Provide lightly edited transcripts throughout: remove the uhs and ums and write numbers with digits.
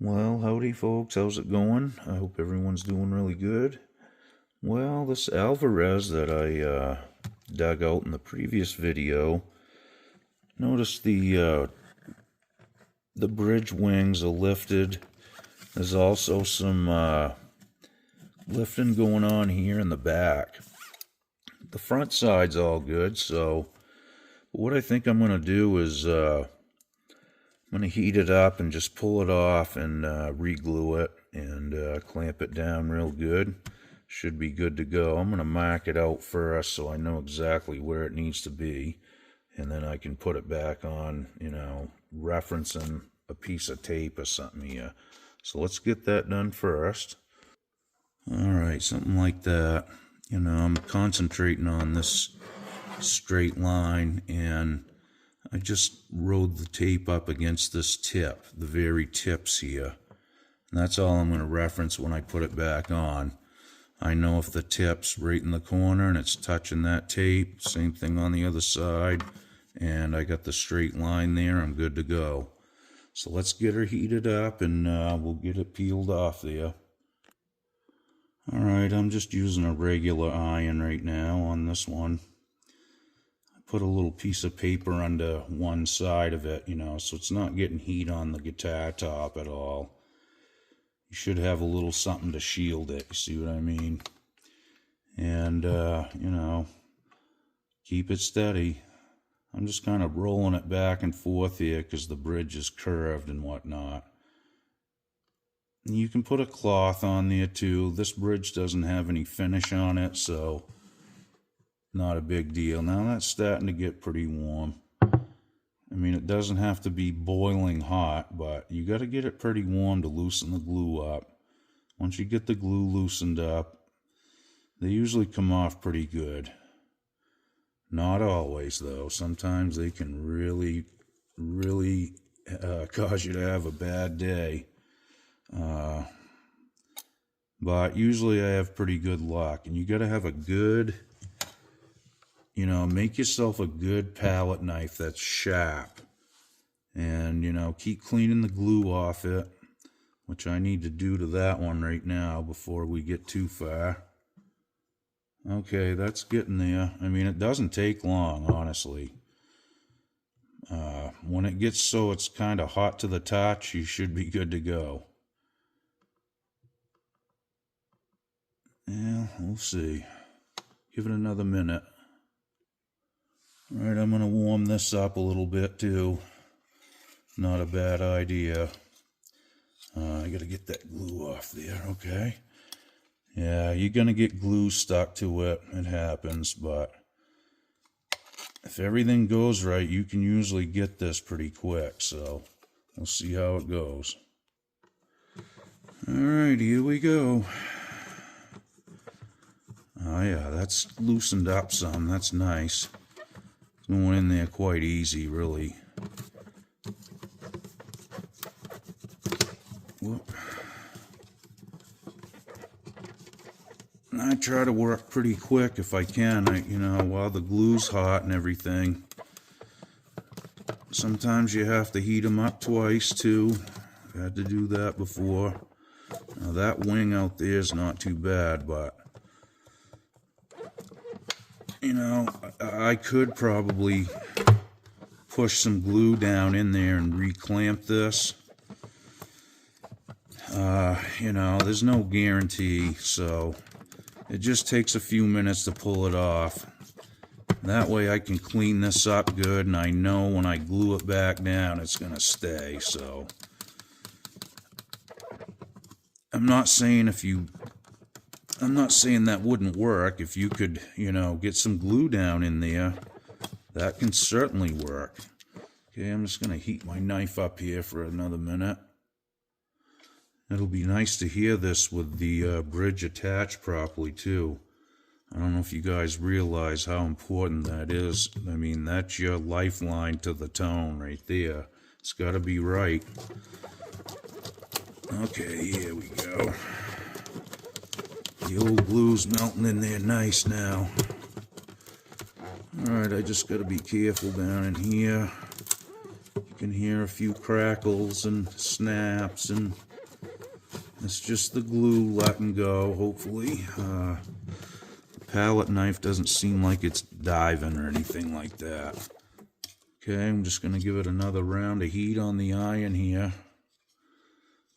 Well, howdy folks, how's it going? I hope everyone's doing really good. Well, this Alvarez that I dug out in the previous video, notice the bridge wings are lifted. There's also some lifting going on here in the back. The front side's all good, so what I think I'm going to do is I'm going to heat it up and just pull it off and re-glue it and clamp it down real good. Should be good to go. I'm going to mark it out first so I know exactly where it needs to be. And then I can put it back on, referencing a piece of tape or something here. So let's get that done first. Alright, something like that. I'm concentrating on this straight line, and I just rode the tape up against this tip, the very tips here. And that's all I'm going to reference when I put it back on. I know if the tip's right in the corner and it's touching that tape, same thing on the other side, and I got the straight line there, I'm good to go. So let's get her heated up and we'll get it peeled off there. Alright, I'm just using a regular iron right now on this one. Put a little piece of paper under one side of it, so it's not getting heat on the guitar top at all. You should have a little something to shield it, you see what I mean? And, keep it steady. I'm just kind of rolling it back and forth here because the bridge is curved and whatnot. And you can put a cloth on there too. This bridge doesn't have any finish on it, so not a big deal. Now that's starting to get pretty warm. I mean, it doesn't have to be boiling hot, but you got to get it pretty warm to loosen the glue up. Once you get the glue loosened up, they usually come off pretty good. Not always, though. Sometimes they can really cause you to have a bad day. But usually I have pretty good luck. And you got to have a good... make yourself a good palette knife that's sharp. And, keep cleaning the glue off it, which I need to do to that one right now before we get too far. Okay, that's getting there. I mean, it doesn't take long, honestly. When it gets so it's kind of hot to the touch, you should be good to go. Yeah, we'll see. Give it another minute. Alright, I'm going to warm this up a little bit too. Not a bad idea. I got to get that glue off there, okay? Yeah, you're going to get glue stuck to it. It happens, but if everything goes right, you can usually get this pretty quick, so we'll see how it goes. Alright, here we go. Oh yeah, that's loosened up some. That's nice. Going in there quite easy, really. Whoop. I try to work pretty quick if I can, while the glue's hot and everything. Sometimes you have to heat them up twice, too. I've had to do that before. Now, that wing out there is not too bad, but... I could probably push some glue down in there and reclamp this. There's no guarantee, so it just takes a few minutes to pull it off. That way I can clean this up good, and I know when I glue it back down it's going to stay, so. I'm not saying that wouldn't work. If you could, get some glue down in there, that can certainly work. Okay, I'm just going to heat my knife up here for another minute. It'll be nice to hear this with the bridge attached properly, too. I don't know if you guys realize how important that is. I mean, that's your lifeline to the tone right there. It's got to be right. Okay, here we go. The old glue's melting in there nice now. Alright, I just gotta be careful down in here. You can hear a few crackles and snaps and It's just the glue letting go, hopefully. The palette knife doesn't seem like it's diving or anything like that. Okay, I'm just going to give it another round of heat on the iron here.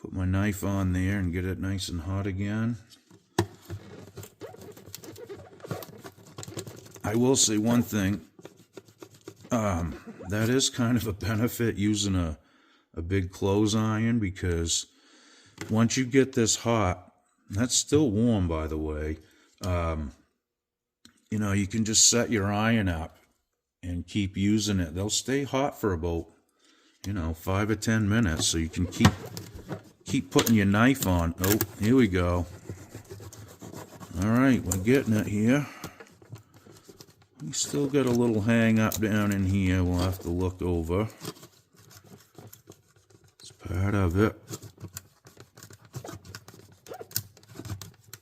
Put my knife on there and get it nice and hot again. I will say one thing. That is kind of a benefit using a big clothes iron, because once you get this hot, that's still warm, by the way, you know, you can just set your iron up and keep using it. They'll stay hot for about, you know, 5 or 10 minutes, so you can keep putting your knife on. Oh, here we go. All right, we're getting it here. We still got a little hang up down in here we'll have to look over. It's part of it.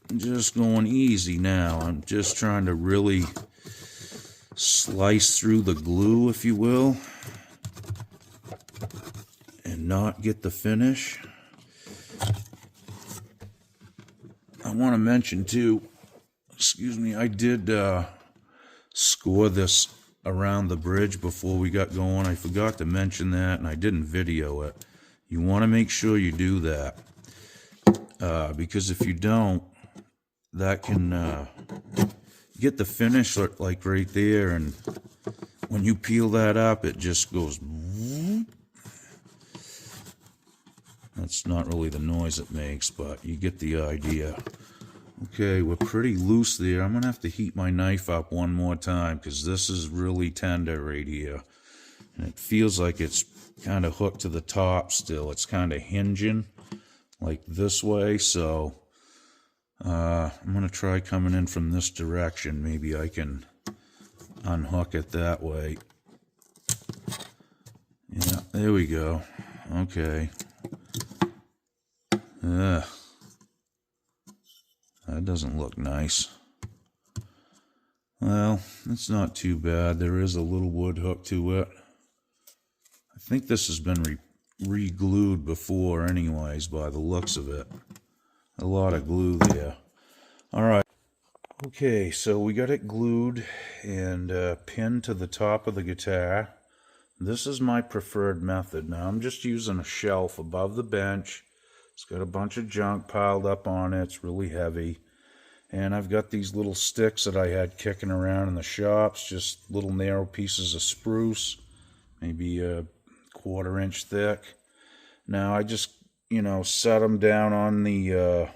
I'm just going easy now. I'm just trying to really slice through the glue, if you will, and not get the finish. I want to mention too, excuse me, I did score this around the bridge before we got going. I forgot to mention that, and I didn't video it. You want to make sure you do that, because if you don't, that can get the finish like right there, and when you peel that up, it just goes. That's not really the noise it makes, but you get the idea. Okay, we're pretty loose there. I'm going to have to heat my knife up one more time, because this is really tender right here. And it feels like it's kind of hooked to the top still. It's kind of hinging like this way, so I'm going to try coming in from this direction. Maybe I can unhook it that way. Yeah, there we go. Okay. That doesn't look nice. Well, it's not too bad. There is a little wood hook to it. I think this has been re-glued before anyways, by the looks of it. A lot of glue there. All right. Okay, so we got it glued and pinned to the top of the guitar. This is my preferred method. Now, I'm just using a shelf above the bench. It's got a bunch of junk piled up on it. It's really heavy. And I've got these little sticks that I had kicking around in the shops, just little narrow pieces of spruce, maybe a 1/4 inch thick. Now I just, you know, set them down on the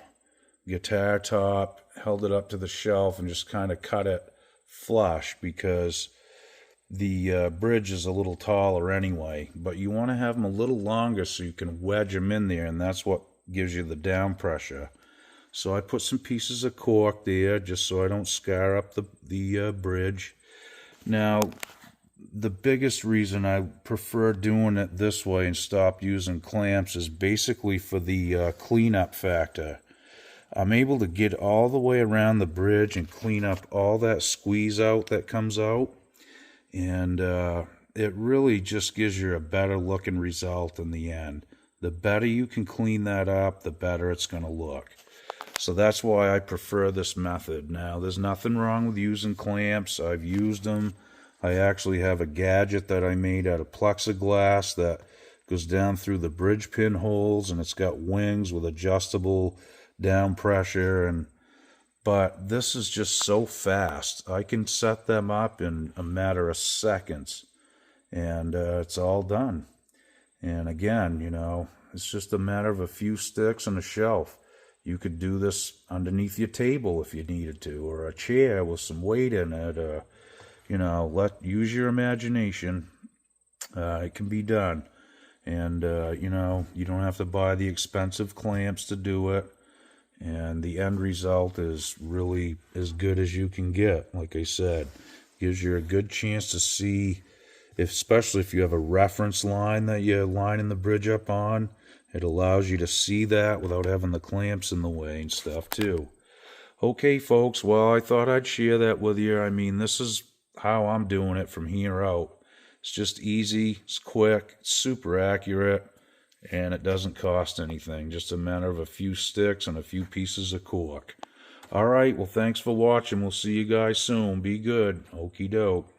guitar top, held it up to the shelf, and just kind of cut it flush, because the bridge is a little taller anyway, but you want to have them a little longer so you can wedge them in there, and that's what gives you the down pressure. So I put some pieces of cork there just so I don't scar up the bridge. Now, the biggest reason I prefer doing it this way and stop using clamps is basically for the cleanup factor. I'm able to get all the way around the bridge and clean up all that squeeze out that comes out. And it really just gives you a better looking result in the end. The better you can clean that up, the better it's going to look. So that's why I prefer this method. Now, there's nothing wrong with using clamps. I've used them. I actually have a gadget that I made out of plexiglass that goes down through the bridge pin holes, and it's got wings with adjustable down pressure. But this is just so fast. I can set them up in a matter of seconds, and it's all done. And again, you know, it's just a matter of a few sticks and a shelf. You could do this underneath your table if you needed to, or a chair with some weight in it. You know, use your imagination. It can be done. And, you know, you don't have to buy the expensive clamps to do it. And the end result is really as good as you can get. Like I said, gives you a good chance to see, especially if you have a reference line that you're lining the bridge up on. It allows you to see that without having the clamps in the way and stuff too. Okay, folks, well, I thought I'd share that with you. I mean, this is how I'm doing it from here out. It's just easy, it's quick, it's super accurate, and it doesn't cost anything. Just a matter of a few sticks and a few pieces of cork. All right, well, thanks for watching. We'll see you guys soon. Be good. Okie doke.